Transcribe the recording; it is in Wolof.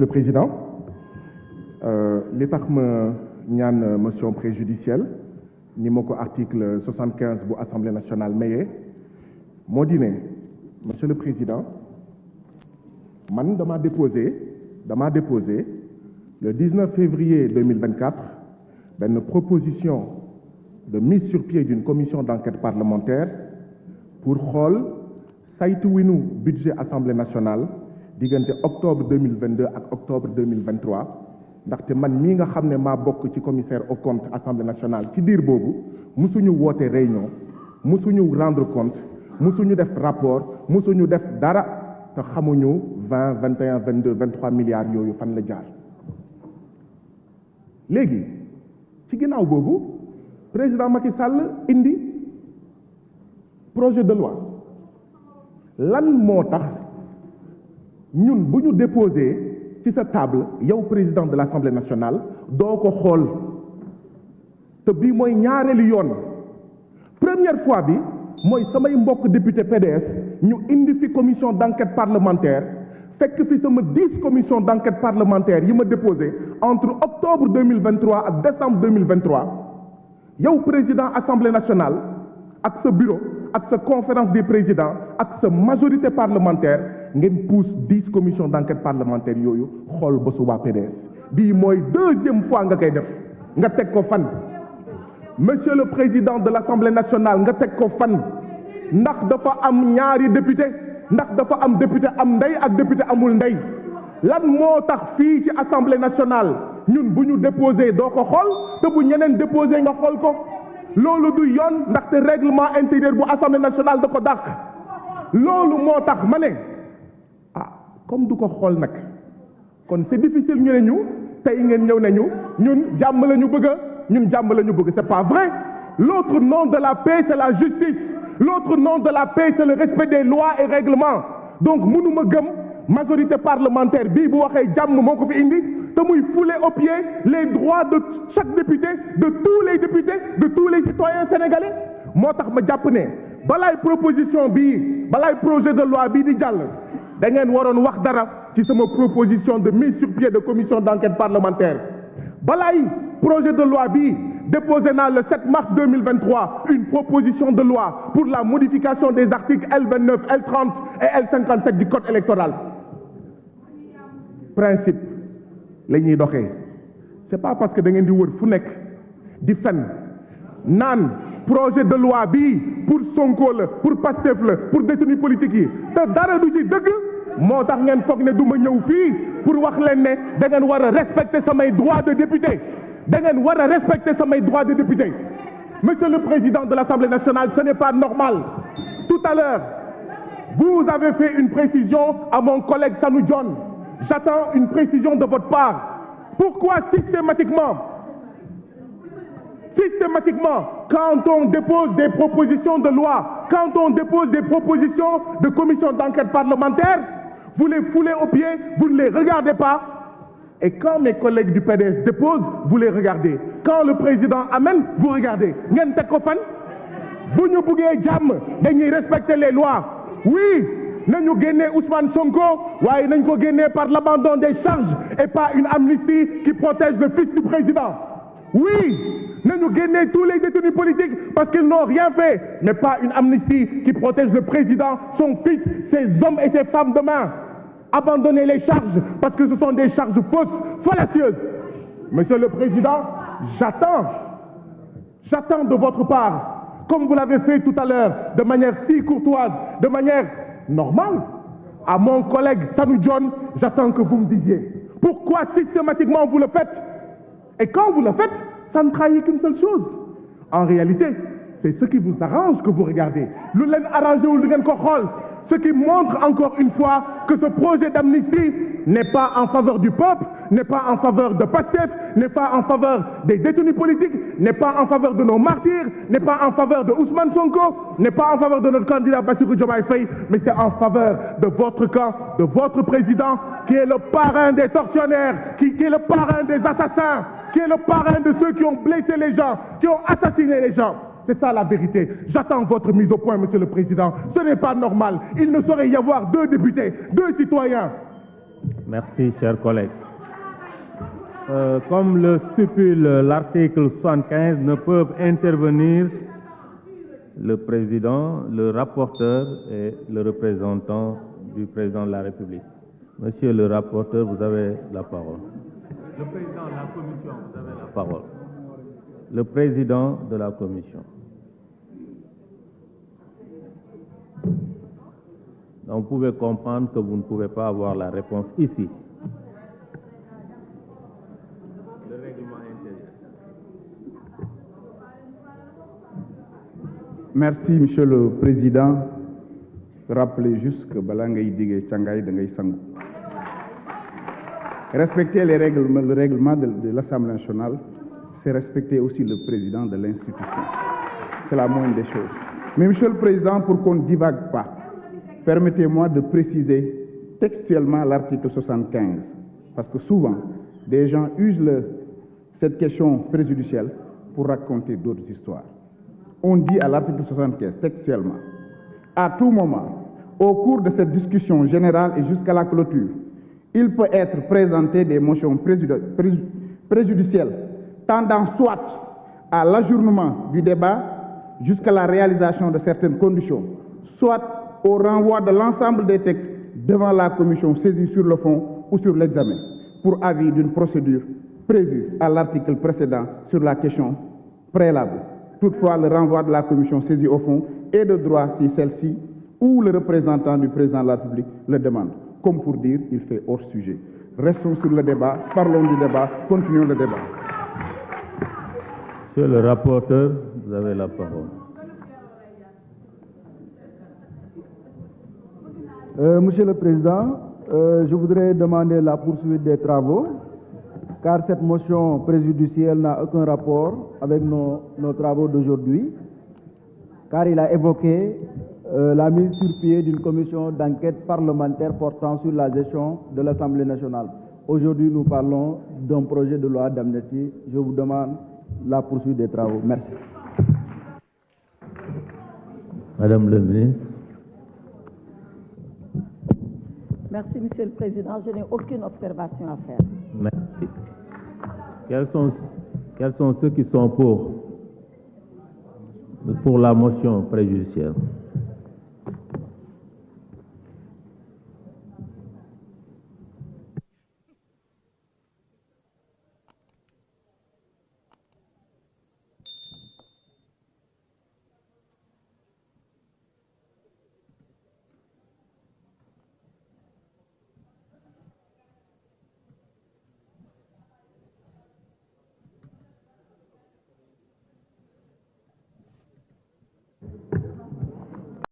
Monsieur le Président, li tax ma ñaan motion préjudicielle ni ma ko article 75 bu Assemblée nationale mayee moo di ne Monsieur le Président man dama déposé le 19 février 2024 benn proposition de mise sur pied d'une commission d'enquête parlementaire pour xool saytuwinu budget Assemblée nationale diggante octobre 2022 ak octobre 2023 ndaxte man mii nga xam ne maa bokk ci commissaire aux comptes Assemblée nationale ci diir boobu musuñu woote réunion musuñu rendre compte musuñu def rapport musuñu def dara te xamuñu 20 21 22 23 milliards yooyu fan la jaar léegi ci ginnaaw boobu président Macky Sall indi projet de loi lan moo tax ñun bu ñu déposé ci sa table yow président de l'Assemblée nationale doo ko xool te bii mooy ñaareelu yoon première fois bi mooy samay mbokk député PDS ñu indi fi commission d'enquête parlementaire fekk fi sama 10 commission d'enquête parlementaire yi ma déposé entre octobre 2023 ak décembre 2023 yow président Assemblée nationale ak sa bureau ak sa conférence des présidents ak sa majorité parlementaire ngeen pousse 10 commissions d'enquête parlementaire yooyu xool ba su waa PDS bii mooy deuxième fois nga koy def nga teg ko fan monsieur le président de l'Assemblée nationale nga teg ko fan ndax dafa am ñaari député ndax dafa am député am ndey ak député amul ndey lan moo tax fii ci Assemblée nationale ñun bu ñu déposé doo ko xool te bu ñeneen déposé nga xool ko loolu du yoon ndaxte règlement intérieur bu Assemblée nationale da ko dàq loolu moo tax ma ne comme du ko xool nag kon c'est difficile ñu ne ñu tey ngeen ñëw nañu ñun jàmm la ñu bëgg ñun jàmm la ñu bëgg c'est pas vrai l'autre nom de la paix c'est la justice l'autre nom de la paix c'est le respect des lois et règlements donc mënuma gëm majorité parlementaire bii bu waxee jàmm moo ko fi indi te muy fouler aux pieds les droits de chaque député de tous les députés de tous les citoyens sénégalais moo tax ma jàpp ne balaay proposition bii balaay projet de loi bii di jàll da ngeen waroon wax dara ci sama proposition de mise sur pied de commission d'enquête parlementaire balaay projet de loi bi déposé naa le 7 mars 2023 une proposition de loi pour la modification des articles L29 L30 et L57 du code électoral principe la ñuy doxee c'est pas parce que da ngeen di wër fu nekk di fen naan projet de loi bi pour Sonko la pour Pastef la pour détenus politiques yi te dara du ci dëgg moo tax ngeen foog ne du ma ñëw fii pour wax leen ne da ngeen war a respecter samay droits de député da ngeen war a respecter samay droits de député monsieur le président de l'Assemblée nationale ce n'est pas normal tout à l'heure vous avez fait une précision à mon collègue Sanu Dione j'attends une précision de votre part pourquoi systématiquement quand on dépose des propositions de loi quand on dépose des propositions de commission d'enquête parlementaire vous les foulez aux pieds vous ne les regardez pas et quand mes collègues du PDS déposent vous les regardez quand le président amène vous regardez ngeen teg ko fan bu ñu buggee jàmm dañuy respecter les lois oui nañu génnee Ousmane Sonko waaye nañ ko génnee par l'abandon des charges et pas une amnistie qui protège le fils du président oui nañu génnee tous les détenus politiques parce qu'ils n'ont rien fait mais pas une amnistie qui protège le président son fils ses hommes et ses femmes demain abandonner les charges parce que ce sont des charges fausses fallacieuses monsieur le président j'attends de votre part comme vous l'avez fait tout à l'heure de manière si courtoise de manière normale à mon collègue Sanu Dione j'attends que vous me disiez pourquoi systématiquement vous le faites et quand vous le faites ça ne trahit qu'une seule chose en réalité c'est ce qui vous arrange que vous regardez lu leen arrangé wul du ngeen ko xool ce qui montre encore une fois que ce projet d'amnistie n'est pas en faveur du peuple n'est pas en faveur de Pastef n'est pas en faveur des détenus politiques n'est pas en faveur de nos martyrs n'est pas en faveur de Ousmane Sonko n'est pas en faveur de notre candidat Bassirou Diomaye Faye mais c'est en faveur de votre camp de votre président qui est le parrain des tortionnaires qui est le parrain des assassins qui est le parrain de ceux qui ont blessé les gens qui ont assassiné les gens c'est ça la vérité j'attends votre mise au point monsieur le président ce n'est pas normal il ne saurait y avoir deux députés deux citoyens Merci, chers collègues. Comme le stipule l'article 75, ne peuvent intervenir le président, le rapporteur et le représentant du président de la République. Monsieur le rapporteur, vous avez la parole. Le président de la commission, vous avez la parole. Le président de la commission. Donc, vous pouvez comprendre que vous ne pouvez pas avoir la réponse ici. Le règlement intérieur. Merci, Monsieur le Président. Rappelez juste que Balangay Dige Tchangay Dengay Sangou. Respecter le règlement de l'Assemblée nationale, c'est respecter aussi le président de l'institution. C'est la moindre des choses. Mais Monsieur le Président, pour qu'on ne divague pas, permettez-moi de préciser textuellement l'article 75. Parce que souvent, des gens usent cette question préjudicielle pour raconter d'autres histoires. On dit à l'article 75, textuellement, à tout moment, au cours de cette discussion générale et jusqu'à la clôture, il peut être présenté des motions préjudicielles tendant soit à l'ajournement du débat jusqu'à la réalisation de certaines conditions, soit au renvoi de l'ensemble des textes devant la commission saisie sur le fond ou sur l'examen, pour avis d'une procédure prévue à l'article précédent sur la question préalable. Toutefois, le renvoi de la commission saisie au fond est de droit si celle-ci ou le représentant du président de la République le demande. Comme pour dire, il fait hors sujet. Restons sur le débat, parlons du débat, continuons le débat. Monsieur le rapporteur, vous avez la parole. Monsieur le Président, je voudrais demander la poursuite des travaux, car cette motion préjudicielle n'a aucun rapport avec nos travaux d'aujourd'hui, car il a évoqué la mise sur pied d'une commission d'enquête parlementaire portant sur la gestion de l'Assemblée nationale. Aujourd'hui, nous parlons d'un projet de loi d'amnistie. Je vous demande la poursuite des travaux. Merci. Madame le ministre. Merci, Monsieur le Président. Je n'ai aucune observation à faire. Merci. Quels sont ceux qui sont pour la motion préjudicielle?